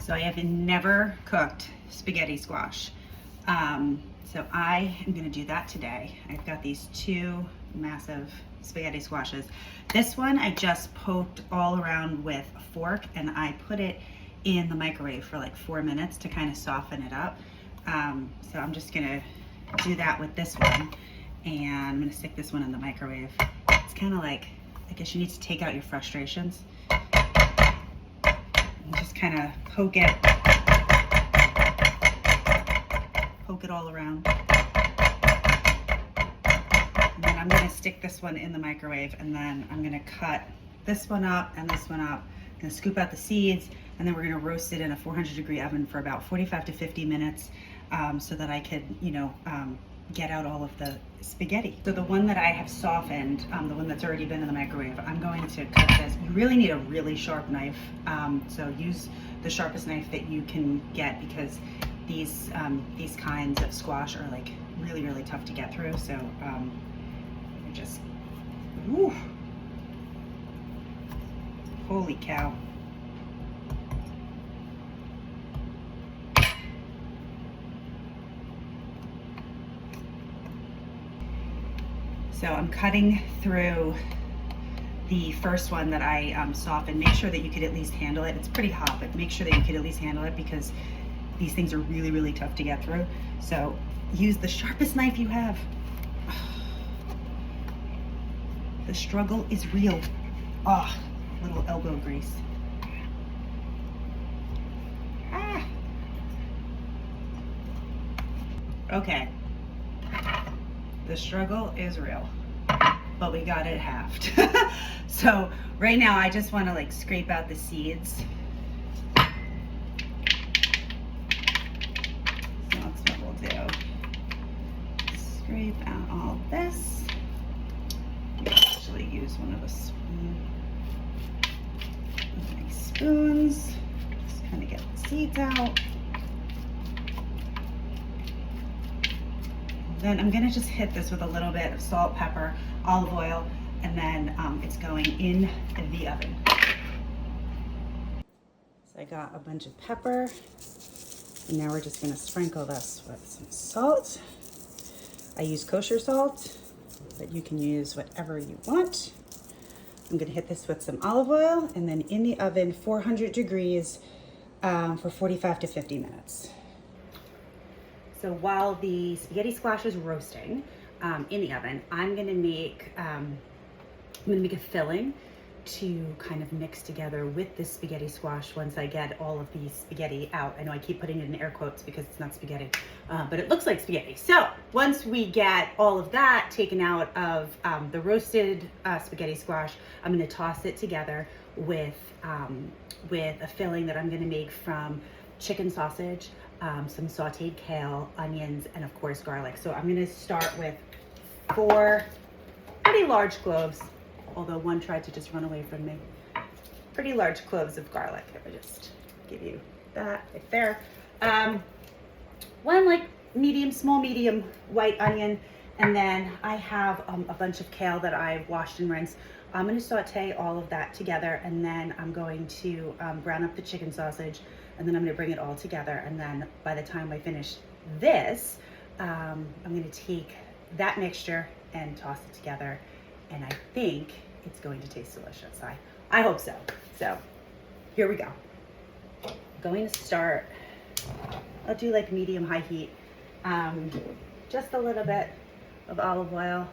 So I have never cooked spaghetti squash. So I am gonna do that today. I've got these two massive spaghetti squashes. This one I just poked all around with a fork and I put it in the microwave for like 4 minutes to kind of soften it up. So I'm just gonna do that with this one, and I'm gonna stick this one in the microwave. It's kind of like, I guess you need to take out your frustrations. And just kind of poke it all around. And then I'm gonna stick this one in the microwave, and then I'm gonna cut this one up and this one up. I'm gonna scoop out the seeds, and then we're gonna roast it in a 400-degree oven for about 45 to 50 minutes so that I could, get out all of the spaghetti. So the one that I have softened, the one that's already been in the microwave, I'm going to cut this. You really need a really sharp knife. So use the sharpest knife that you can get, because these kinds of squash are like really, really tough to get through. So just, whew. Holy cow. So I'm cutting through the first one that I softened. Make sure that you could at least handle it. It's pretty hot, but make sure that you could at least handle it, because these things are really, really tough to get through. So use the sharpest knife you have. The struggle is real. Ah, little elbow grease. Ah. Okay. The struggle is real, but we got it halved. So right now I just want to like scrape out the seeds. So that's what we'll do. Scrape out all this. We actually use one of the spoons. Just kind of get the seeds out. Then I'm gonna just hit this with a little bit of salt, pepper, olive oil, and then it's going in the oven. So I got a bunch of pepper, and now we're just gonna sprinkle this with some salt. I use kosher salt, but you can use whatever you want. I'm gonna hit this with some olive oil, and then in the oven, 400 degrees for 45 to 50 minutes. So while the spaghetti squash is roasting in the oven, I'm gonna make a filling to kind of mix together with the spaghetti squash once I get all of the spaghetti out. I know I keep putting it in air quotes because it's not spaghetti, but it looks like spaghetti. So once we get all of that taken out of the roasted spaghetti squash, I'm gonna toss it together with a filling that I'm gonna make from chicken sausage, some sauteed kale, onions, and of course garlic. So I'm gonna start with 4 pretty large cloves, although one tried to just run away from me. Pretty large cloves of garlic. I'll just give you that right there. One like small medium white onion, and then I have a bunch of kale that I've washed and rinsed. I'm gonna saute all of that together, and then I'm going to brown up the chicken sausage, and then I'm gonna bring it all together. And then by the time I finish this, I'm gonna take that mixture and toss it together. And I think it's going to taste delicious. I hope so. So here we go. I'm going to start, I'll do like medium-high heat. Just a little bit of olive oil.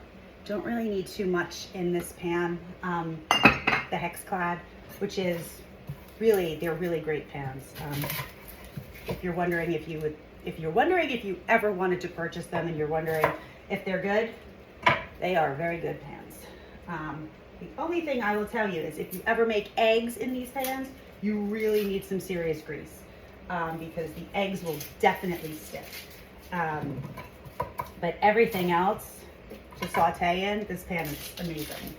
Don't really need too much in this pan. The Hexclad, which is they're really great pans. If you're wondering if you ever wanted to purchase them and you're wondering if they're good, they are very good pans. The only thing I will tell you is if you ever make eggs in these pans, you really need some serious grease because the eggs will definitely stick. But everything else to saute in, this pan is amazing.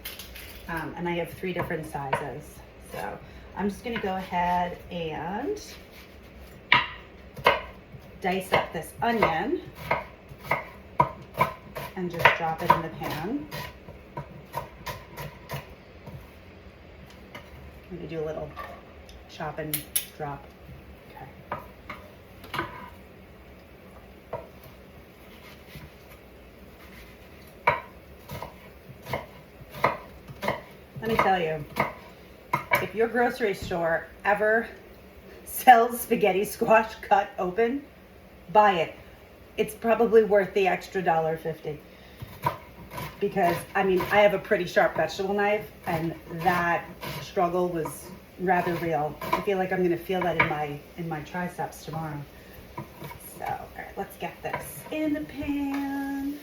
And I have 3 different sizes. So I'm just gonna go ahead and dice up this onion and just drop it in the pan. I'm gonna do a little chop and drop. Okay. Let me tell you, if your grocery store ever sells spaghetti squash cut open, buy it. It's probably worth the extra $1.50. Because, I mean, I have a pretty sharp vegetable knife, and that struggle was rather real. I feel like I'm going to feel that in my triceps tomorrow. So, all right, let's get this in the pan.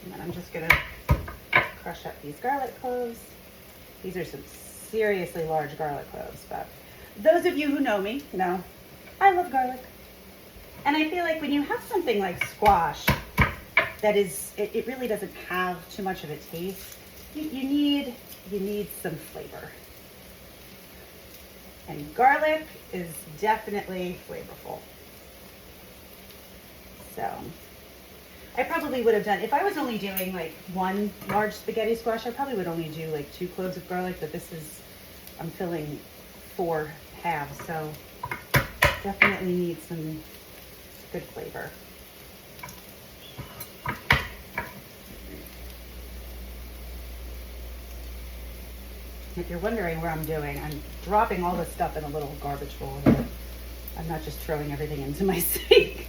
And then I'm just going to crush up these garlic cloves. These are some seriously large garlic cloves, but those of you who know me know I love garlic. And I feel like when you have something like squash, that is, it really doesn't have too much of a taste. You need some flavor. And garlic is definitely flavorful. So I probably would have done, if I was only doing like one large spaghetti squash, I probably would only do like 2 cloves of garlic, but this is, I'm filling 4 halves, so definitely need some good flavor. If you're wondering where I'm doing, I'm dropping all this stuff in a little garbage bowl here. I'm not just throwing everything into my sink.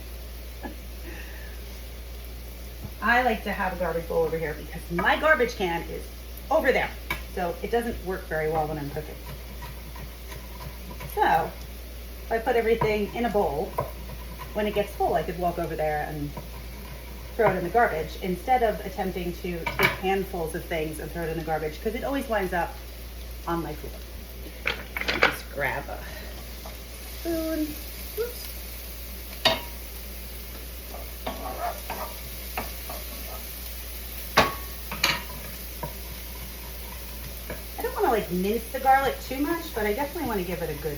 I like to have a garbage bowl over here because my garbage can is over there. So it doesn't work very well when I'm cooking. So if I put everything in a bowl, when it gets full, I could walk over there and throw it in the garbage instead of attempting to take handfuls of things and throw it in the garbage, because it always winds up on my floor. Just grab a spoon. Oops. I don't want to like mince the garlic too much, but I definitely want to give it a good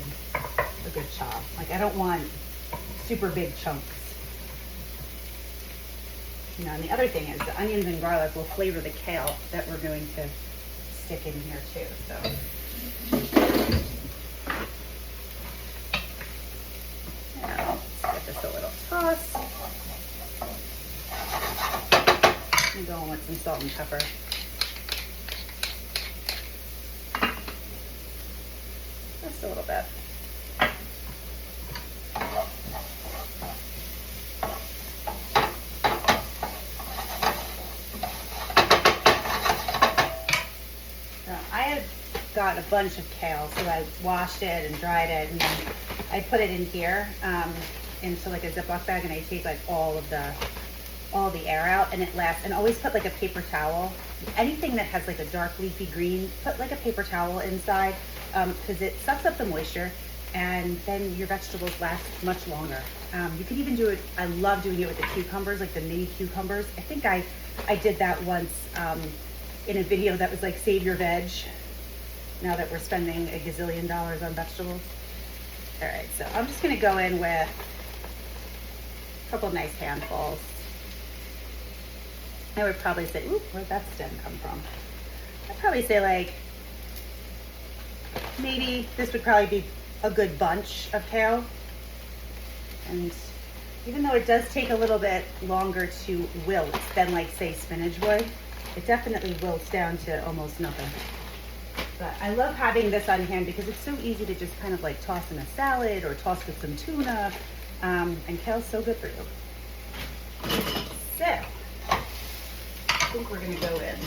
chop. Like I don't want super big chunks. You know, and the other thing is the onions and garlic will flavor the kale that we're going to stick in here too. So now let's give this a little toss. I'm going with some salt and pepper. Just a little bit. Got a bunch of kale, so I washed it and dried it, and then I put it in here into like a Ziploc bag, and I take like all the air out, and it lasts. And always put like a paper towel. Anything that has like a dark leafy green, put like a paper towel inside, because it sucks up the moisture, and then your vegetables last much longer. You could even do it. I love doing it with the cucumbers, like the mini cucumbers. I think I did that once in a video that was like save your veg. Now that we're spending a gazillion dollars on vegetables. All right, so I'm just gonna go in with a couple nice handfuls. I would probably say, ooh, where'd that stem come from? I'd probably say like, maybe this would probably be a good bunch of kale. And even though it does take a little bit longer to wilt than like say spinach would, it definitely wilts down to almost nothing. But I love having this on hand because it's so easy to just kind of like toss in a salad or toss with some tuna. And kale's so good for you. So, I think we're gonna go in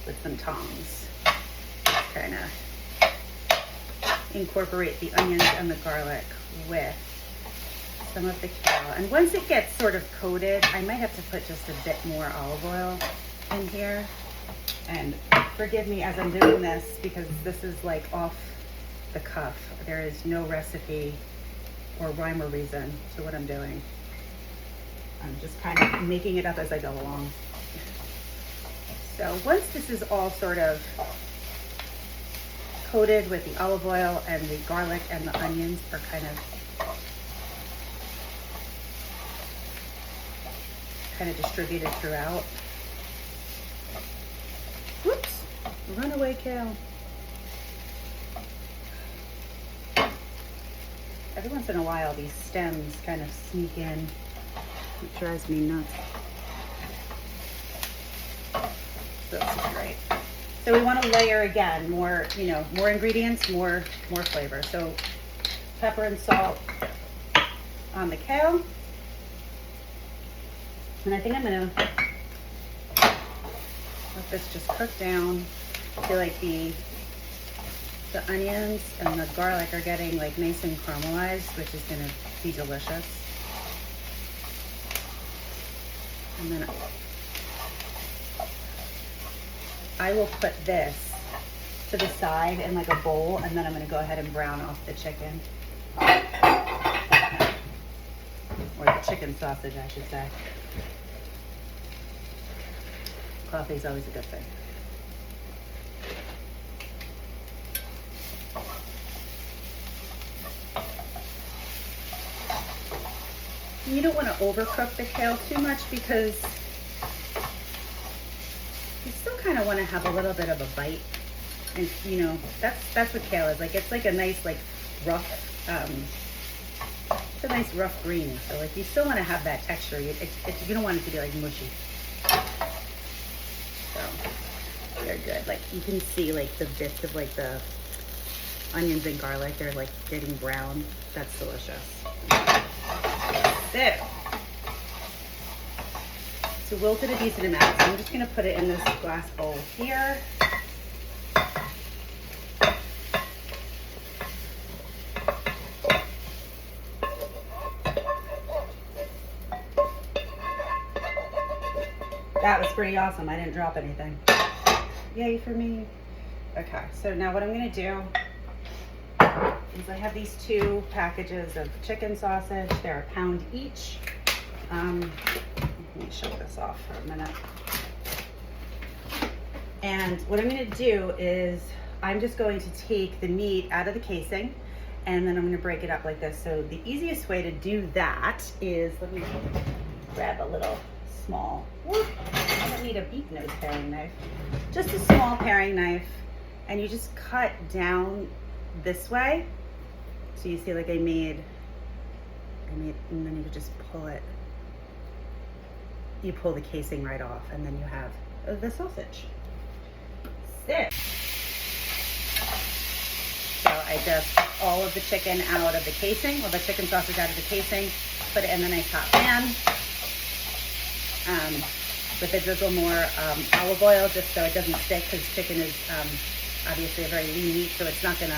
with some tongs. Kind of incorporate the onions and the garlic with some of the kale. And once it gets sort of coated, I might have to put just a bit more olive oil in here. And forgive me as I'm doing this because this is like off the cuff. There is no recipe or rhyme or reason to what I'm doing. I'm just kind of making it up as I go along. So once this is all sort of coated with the olive oil and the garlic and the onions are kind of distributed throughout. Whoops, runaway kale. Every once in a while, these stems kind of sneak in. It drives me nuts. That's great. So we want to layer again more, you know, more ingredients, more flavor. So pepper and salt on the kale. And I think I'm gonna let this just cook down. I feel like the onions and the garlic are getting like nice and caramelized, which is gonna be delicious. And then I will put this to the side in like a bowl, and then I'm gonna go ahead and brown off the chicken. Or the chicken sausage, I should say. Coffee is always a good thing. You don't want to overcook the kale too much because you still kind of want to have a little bit of a bite. And you know, that's what kale is. Like it's like a nice like rough, it's a nice rough green. So like you still want to have that texture. You don't want it to be like mushy. So they're good. Like you can see like the bits of like the onions and garlic. They're like getting brown. That's delicious. There. So wilted a decent amount. So I'm just going to put it in this glass bowl here. That was pretty awesome. I didn't drop anything. Yay for me. Okay, so now what I'm going to do is I have these 2 packages of chicken sausage. They're a pound each. Let me show this off for a minute. And what I'm going to do is I'm just going to take the meat out of the casing, and then I'm going to break it up like this. So the easiest way to do that is, let me grab a little small, I don't need a beef nose paring knife, just a small paring knife, and you just cut down this way. So you see like I made, and then you just pull it, you pull the casing right off, and then you have the sausage. Sit. So I just all of the chicken out of the casing, or the chicken sausage out of the casing, put it in the nice hot pan with a drizzle more olive oil, just so it doesn't stick, because chicken is obviously a very lean meat, so it's not gonna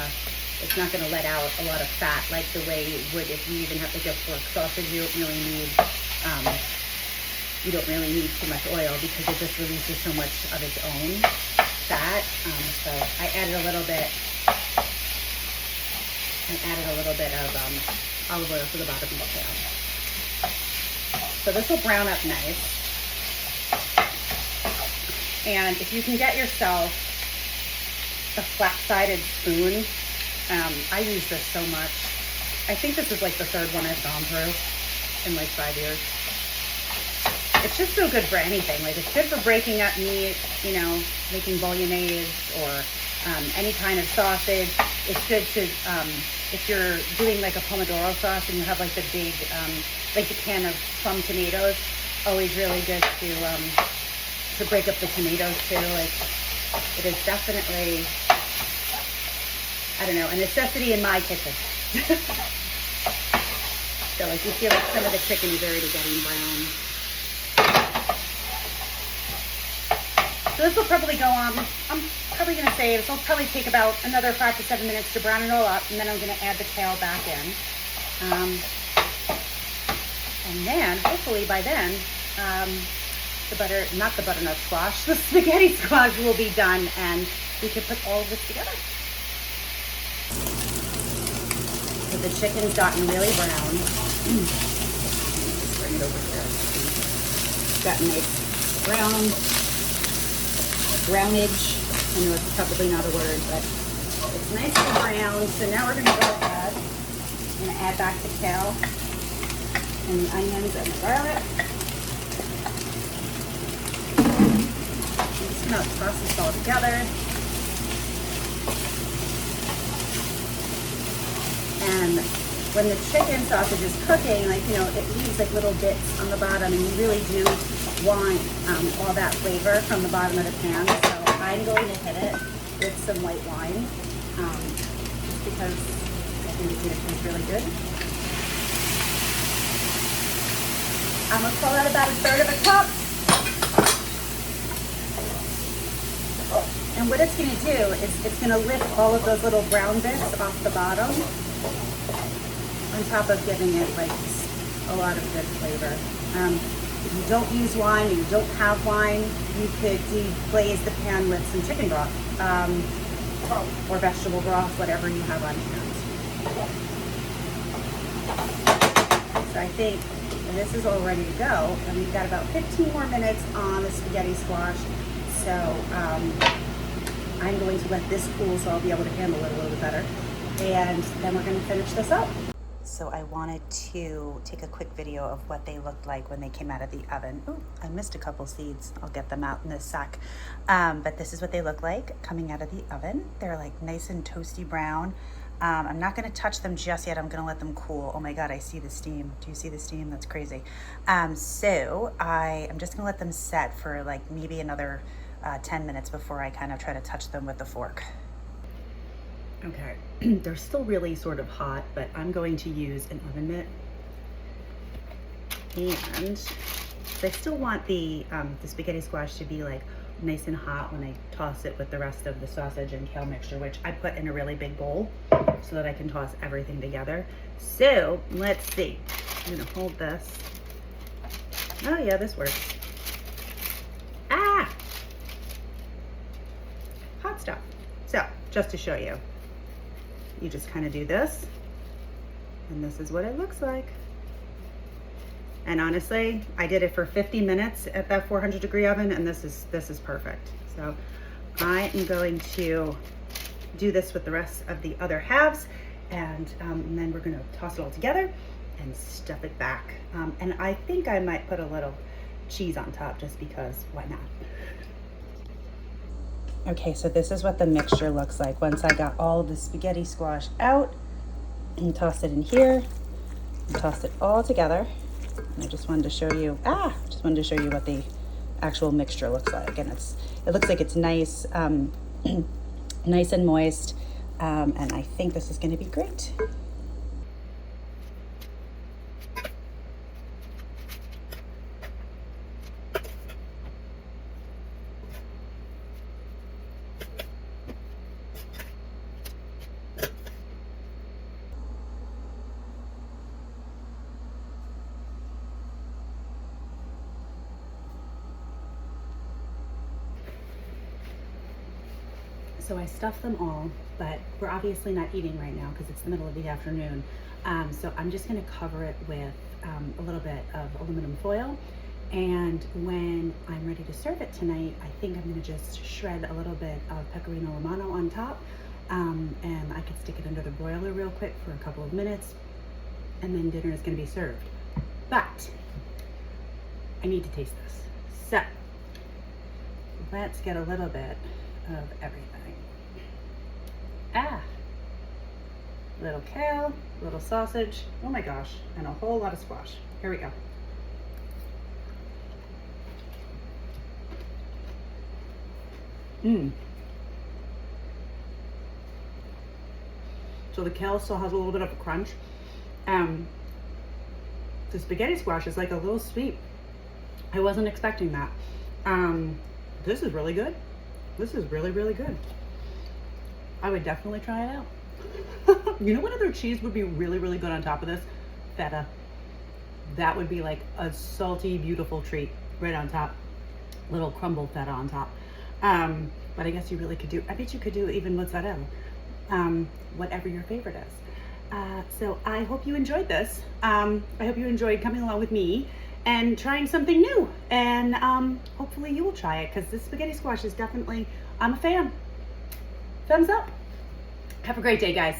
let out a lot of fat like the way it would if you even have like a pork sausage. You don't really need too much oil because it just releases so much of its own fat. So I added a little bit of olive oil to the bottom of the pan. So this will brown up nice. And if you can get yourself a flat-sided spoon, I use this so much. I think this is like the 3rd one I've gone through in like 5 years. It's just so good for anything. Like it's good for breaking up meat, you know, making bolognese or any kind of sausage. It's good to, if you're doing like a pomodoro sauce and you have like the big, like the can of plum tomatoes, always really good to break up the tomatoes too. Like it is definitely, I don't know, a necessity in my kitchen. So like you feel like some of the chicken is already getting brown. So this will probably go on, I'm probably going to say this will probably take about another 5 to 7 minutes to brown it all up, and then I'm going to add the kale back in. And then, hopefully by then, not the butternut squash, the spaghetti squash will be done, and we can put all of this together. So the chicken's gotten really brown. Bring it over here. It's gotten nice brownage. I know it's probably not a word, but it's nice and brown. So now we're going to go ahead and add back the kale and the onions and the garlic. I'm just going to toss this all together. And when the chicken sausage is cooking, like, you know, it leaves like little bits on the bottom, and you really do wine, all that flavor from the bottom of the pan. So I'm going to hit it with some white wine, just because I think it's going to taste really good. I'm going to call that about 1/3 of a cup. And what it's going to do is it's going to lift all of those little brown bits off the bottom, on top of giving it like a lot of good flavor. If you don't use wine or you don't have wine, you could deglaze the pan with some chicken broth, or vegetable broth, whatever you have on hand. So I think this is all ready to go, and we've got about 15 more minutes on the spaghetti squash. So I'm going to let this cool so I'll be able to handle it a little bit better, and then we're going to finish this up. So I wanted to take a quick video of what they looked like when they came out of the oven. Ooh, I missed a couple seeds. I'll get them out in a sec. But this is what they look like coming out of the oven. They're like nice and toasty brown. I'm not gonna touch them just yet. I'm gonna let them cool. Oh my God, I see the steam. Do you see the steam? That's crazy. So I'm just gonna let them set for like maybe another 10 minutes before I kind of try to touch them with the fork. Okay, they're still really sort of hot, but I'm going to use an oven mitt. And I still want the spaghetti squash to be like nice and hot when I toss it with the rest of the sausage and kale mixture, which I put in a really big bowl so that I can toss everything together. So let's see. I'm gonna hold this. Oh yeah, this works. Ah! Hot stuff. So just to show you, you just kind of do this, and this is what it looks like. And honestly, I did it for 50 minutes at that 400-degree oven, and this is perfect. So I am going to do this with the rest of the other halves, and then we're gonna toss it all together and stuff it back. And I think I might put a little cheese on top just because, why not? Okay, so this is what the mixture looks like once I got all of the spaghetti squash out and tossed it in here and tossed it all together. And I just wanted to show you, what the actual mixture looks like. And it looks like it's nice, nice and moist. And I think this is gonna be great. So I stuffed them all, but we're obviously not eating right now because it's the middle of the afternoon. So I'm just gonna cover it with a little bit of aluminum foil. And when I'm ready to serve it tonight, I think I'm gonna just shred a little bit of pecorino romano on top. And I could stick it under the broiler real quick for a couple of minutes, and then dinner is gonna be served. But I need to taste this. So let's get a little bit of everything. Little kale, little sausage, oh my gosh, and a whole lot of squash. Here we go. So the kale still has a little bit of a crunch. The spaghetti squash is like a little sweet. I wasn't expecting that. This is really good. This is really, really good. I would definitely try it out. You know what other cheese would be really, really good on top of this? Feta. That would be like a salty, beautiful treat right on top. Little crumbled feta on top. But I guess you really could do, I bet you could do even mozzarella. Whatever your favorite is. So I hope you enjoyed this. I hope you enjoyed coming along with me and trying something new. And hopefully you will try it, because this spaghetti squash is definitely, I'm a fan. Thumbs up. Have a great day, guys.